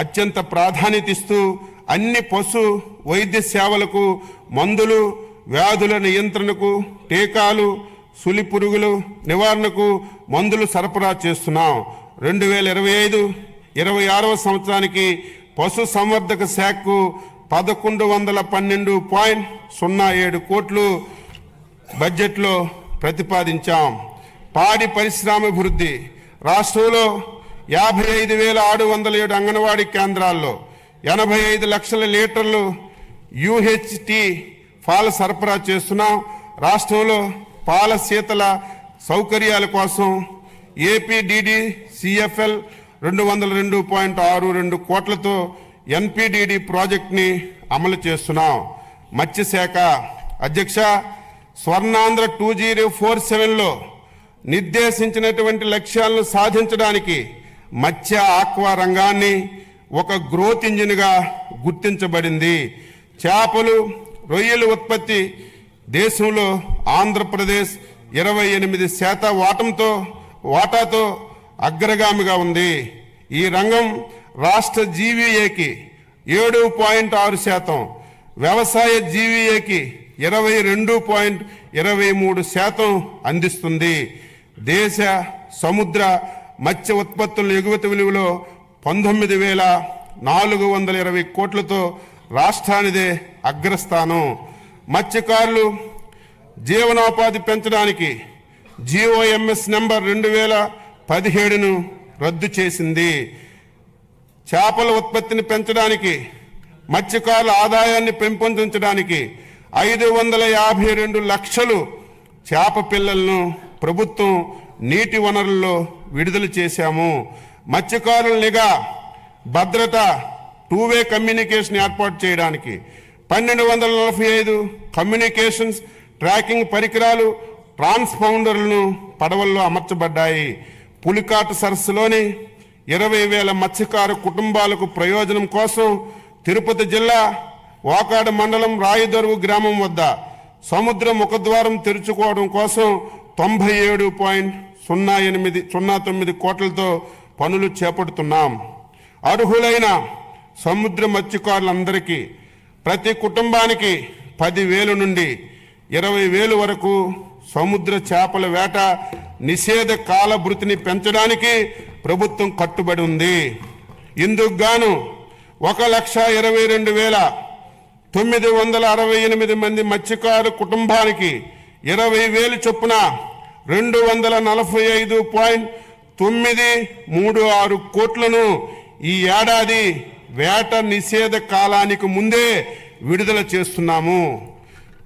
అత్యంత ప్రాధాన్యత ఇస్తూ అన్ని పశు వైద్య సేవలకు మందులు, వ్యాధుల నియంత్రణకు, టీకాలు, సులి పురుగులు నివారణకు మందులు సరఫరా చేస్తున్నాం. 2025-26 సంవత్సరానికి పశు సంవర్ధక శాఖకు 1112.07 కోట్లు బడ్జెట్లో ప్రతిపాదించాం. పాడి పరిశ్రమాభివృద్ధి రాష్ట్రంలో 55,607 అంగన్వాడీ కేంద్రాల్లో 85 లక్షల లీటర్లు UHT పాల సరఫరా చేస్తున్నాం. రాష్ట్రంలో పాల శీతల సౌకర్యాల కోసం APDD-CFL 202.62 కోట్లతో NPDD ప్రాజెక్ట్ని అమలు చేస్తున్నాం. మత్స్యశాఖ అధ్యక్ష, స్వర్ణాంధ్ర 2047లో నిర్దేశించినటువంటి లక్ష్యాలను సాధించడానికి మత్స్య ఆక్వా రంగాన్ని ఒక గ్రోత్ ఇంజిన్గా గుర్తించబడింది. చేపలు, రొయ్యల ఉత్పత్తి దేశంలో ఆంధ్రప్రదేశ్ 28% వాటాతో అగ్రగామిగా ఉంది. ఈ రంగం రాష్ట్ర జీవీఏకి 7.6%, వ్యవసాయ జీవీఏకి 22.23% అందిస్తుంది. దేశ సముద్ర మత్స్య ఉత్పత్తుల ఎగుమతి విలువలో 19,420 కోట్లతో రాష్ట్రానిదే అగ్రస్థానం. మత్స్యకారులు జీవనోపాధి పెంచడానికి GOMS నంబర్ 2017ను రద్దు చేసింది. చేపల ఉత్పత్తిని పెంచడానికి, మత్స్యకారుల ఆదాయాన్ని పెంపొందించడానికి 552 లక్షలు చేప పిల్లలను ప్రభుత్వం నీటి వనరుల్లో విడుదల చేశాము. మత్స్యకారుల నిఘా, భద్రత, 2-వే కమ్యూనికేషన్ ఏర్పాటు చేయడానికి 1245 కమ్యూనికేషన్స్ ట్రాకింగ్ పరికరాలు, ట్రాన్స్పౌండర్లను పడవల్లో అమర్చబడ్డాయి. పులికాట సరస్సులోని 20,000 మత్స్యకారు కుటుంబాలకు ప్రయోజనం కోసం తిరుపతి జిల్లా వాకాడ మండలం రాయదరువు గ్రామం వద్ద సముద్ర ముఖద్వారం తెరుచుకోవడం కోసం 97.09 కోట్లతో పనులు చేపడుతున్నాం. అర్హులైన సముద్ర మత్స్యకారులందరికీ ప్రతి కుటుంబానికి 10,000 నుండి 20,000 వరకు సముద్ర చేపల వేట నిషేధ కాల భృతిని పెంచడానికి ప్రభుత్వం కట్టుబడి ఉంది. ఇందుకు గాను 1,22,968 మంది మత్స్యకారు కుటుంబానికి 20,000 చొప్పున 245.936 కోట్లను ఈ ఏడాది వేట నిషేధ కాలానికి ముందే విడుదల చేస్తున్నాము.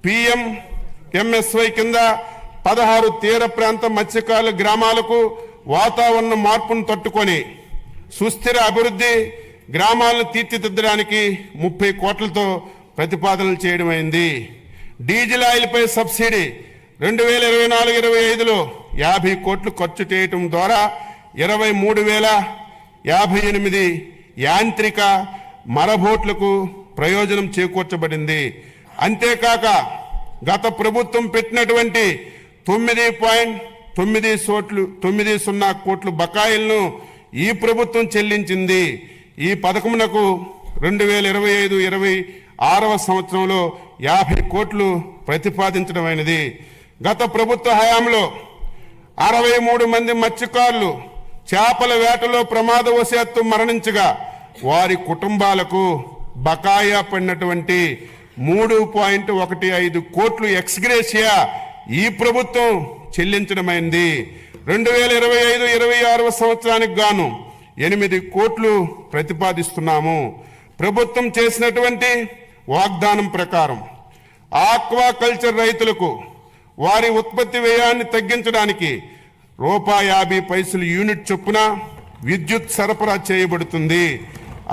PMMSY కింద 16 తీర ప్రాంత మత్స్యకారుల గ్రామాలకు వాతావరణ మార్పును తట్టుకొని సుస్థిర అభివృద్ధి గ్రామాలను తీర్చిదిద్దడానికి 30 కోట్లతో ప్రతిపాదనలు చేయడమైంది. డీజిల్ ఆయిల్పై సబ్సిడీ 2024-25లో 50 కోట్లు ఖర్చు చేయటం ద్వారా 23,058 యాంత్రిక మరబోట్లకు ప్రయోజనం చేకూర్చబడింది. అంతేకాక గత ప్రభుత్వం పెట్టినటువంటి 9.90 కోట్ల బకాయిలను ఈ ప్రభుత్వం చెల్లించింది. ఈ పథకమునకు 2025-26 సంవత్సరంలో 50 కోట్లు ప్రతిపాదించడమైనది. గత ప్రభుత్వ హయాంలో 63 మంది మత్స్యకారులు చేపల వేటలో ప్రమాదవశాత్తు మరణించగా వారి కుటుంబాలకు బకాయా పడినటువంటి 3.15 కోట్లు ఎక్స్గ్రేషియా ఈ ప్రభుత్వం చెల్లించడమైంది. 2025-26 సంవత్సరానికి గాను 8 కోట్లు ప్రతిపాదిస్తున్నాము. ప్రభుత్వం చేసినటువంటి వాగ్దానం ప్రకారం ఆక్వాకల్చర్ రైతులకు వారి ఉత్పత్తి వ్యయాన్ని తగ్గించడానికి ₹50 యూనిట్ చొప్పున విద్యుత్ సరఫరా చేయబడుతుంది.